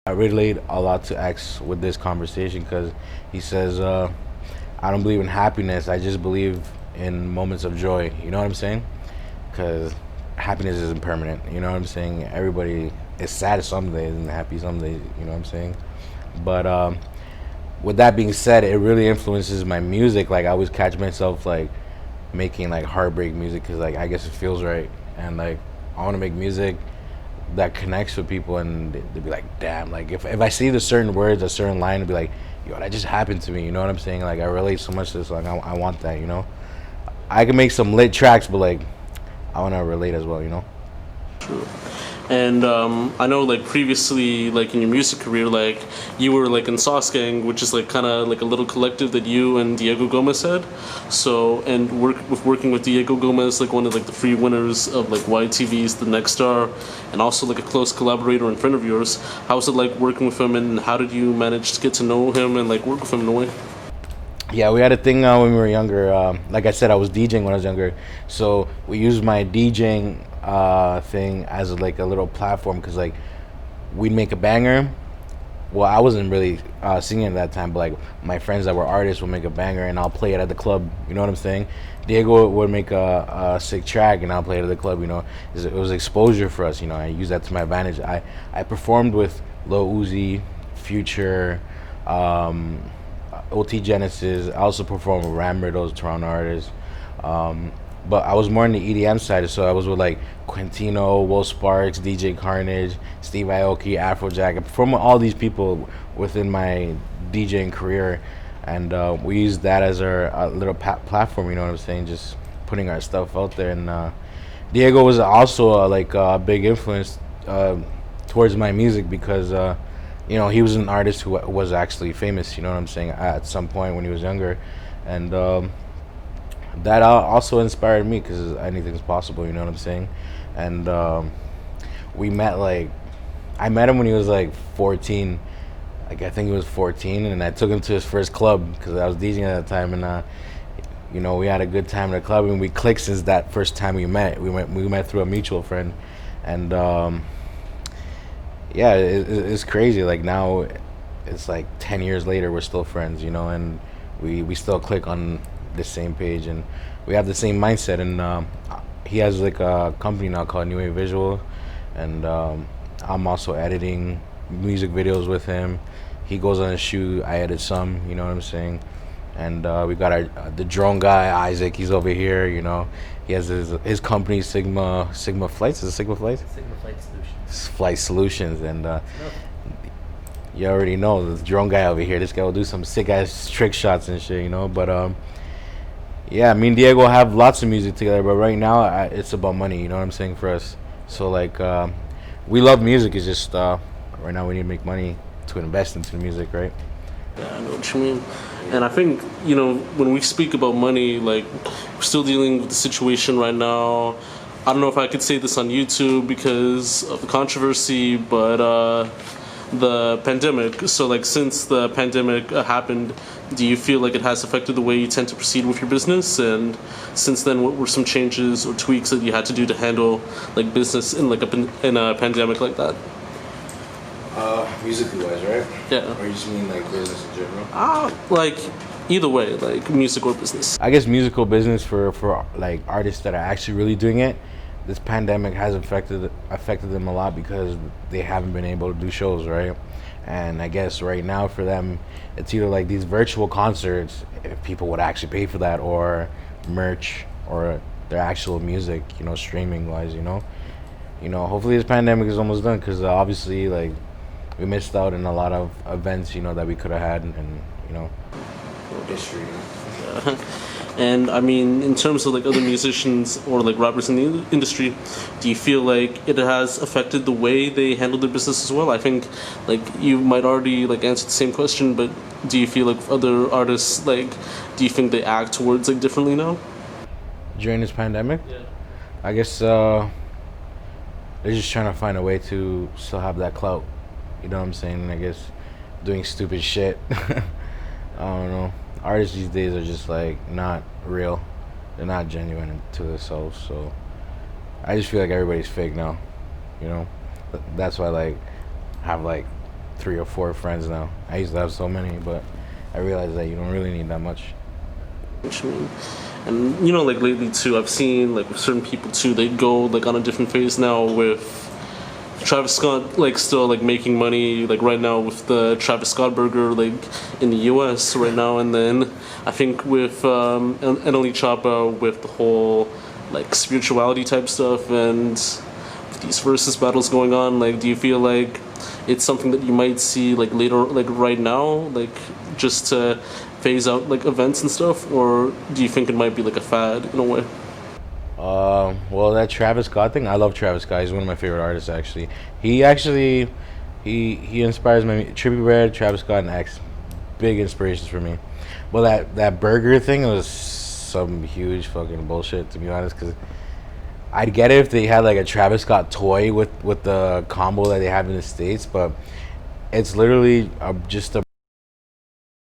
I relate a lot to X with this conversation because he says, I don't believe in happiness. I just believe in moments of joy. You know what I'm saying? Because happiness isn't permanent. You know what I'm saying? Everybody is sad some days and happy some days. You know what I'm saying? But with that being said, it really influences my music. Like I always catch myself like making like heartbreak music because like I guess it feels right, and like I want to make music that connects with people, and they'd be like, damn, like if I see the certain words, a certain line, it'd be like, yo, that just happened to me. You know what I'm saying? Like I relate so much to this. Like I want that. You know, I can make some lit tracks, but like I want to relate as well. You know. True. And I know, like previously, like in your music career, like you were like in Sauce Gang, which is like kind of like a little collective that you and Diego Gomes had. So, and working with Diego Gomes, like one of like the free winners of like YTV's The Next Star, and also like a close collaborator and friend of yours. How was it like working with him, and how did you manage to get to know him and like work with him in a way? Yeah, we had a thing when we were younger. Like I said, I was DJing when I was younger, so we used my DJing thing as like a little platform because like we'd make a banger. Well, I wasn't really singing at that time, but like my friends that were artists would make a banger, and I'll play it at the club. You know what I'm saying? Diego would make a sick track, and I'll play it at the club. You know, it was exposure for us. You know, I use that to my advantage. I performed with Lil Uzi, Future. OT Genesis. I also performed with Rammer, those Toronto artists. But I was more on the EDM side, so I was with like Quintino, Will Sparks, DJ Carnage, Steve Aoki, Afrojack. I performed with all these people within my DJing career, and we used that as our little platform. You know what I'm saying? Just putting our stuff out there. And Diego was also like a big influence towards my music because you know, he was an artist who was actually famous. You know what I'm saying? At some point when he was younger, and that also inspired me because anything's possible. You know what I'm saying? And we met like I met him when he was like 14. Like I think he was 14, and I took him to his first club because I was DJing at that time, and you know, we had a good time at the club, and we clicked since that first time we met. We met through a mutual friend, and yeah, it's crazy. Like now, it's like 10 years later, we're still friends, you know, and we still click on the same page, and we have the same mindset. And he has like a company now called New Wave Visual, and I'm also editing music videos with him. He goes on a shoot, I edit some, you know what I'm saying. And we got our the drone guy Isaac. He's over here, you know. He has his company Sigma Flights. Is it Sigma Flights? Sigma Flight Solutions. Flight Solutions, and No. you already know the drone guy over here. This guy will do some sick ass trick shots and shit, you know. But yeah, me and Diego have lots of music together, but right now it's about money. You know what I'm saying for us. So like we love music. It's just right now we need to make money to invest into the music, right? Yeah, I know what you mean. And I think, you know, when we speak about money, like, we're still dealing with the situation right now. I don't know if I could say this on YouTube because of the controversy, but the pandemic. So, like, since the pandemic happened, do you feel like it has affected the way you tend to proceed with your business? And since then, what were some changes or tweaks that you had to do to handle, like, business in, like, in a pandemic like that? Musically wise, right? Yeah. Or you just mean like business in general? Like, either way, like, music or business. I guess musical business for like artists that are actually really doing it. This pandemic has affected them a lot because they haven't been able to do shows, right? And I guess right now for them, it's either like these virtual concerts, if people would actually pay for that, or merch, or their actual music, you know, streaming wise, you know. Hopefully this pandemic is almost done because obviously like we missed out on a lot of events, you know, that we could have had, and you know, history. Yeah. And I mean, in terms of like other musicians or like rappers in the industry, do you feel like it has affected the way they handle their business as well? I think like you might already like answer the same question, but do you feel like other artists, like, do you think they act towards like differently now? During this pandemic, Yeah. I guess they're just trying to find a way to still have that clout. You know what I'm saying? I guess doing stupid shit. I don't know. Artists these days are just like not real. They're not genuine to themselves. So I just feel like everybody's fake now. You know, that's why like have like 3 or 4 friends now. I used to have so many, but I realized that you don't really need that much. What you mean? And like lately too, I've seen like with certain people too, they go like on a different phase now with Travis Scott, like still like making money like right now with the Travis Scott burger like in the U.S. right now, and then I think with Annalie Chapa with the whole like spirituality type stuff and with these versus battles going on. Like, do you feel like it's something that you might see like later, like right now, like just to phase out like events and stuff, or do you think it might be like a fad in a way? Well, that Travis Scott thing, I love Travis Scott. He's one of my favorite artists, actually. He inspires me. Trippie Redd, Travis Scott, and X, big inspirations for me. Well, that burger thing was some huge fucking bullshit, to be honest. Because I'd get it if they had like a Travis Scott toy with the combo that they have in the States, but it's literally just a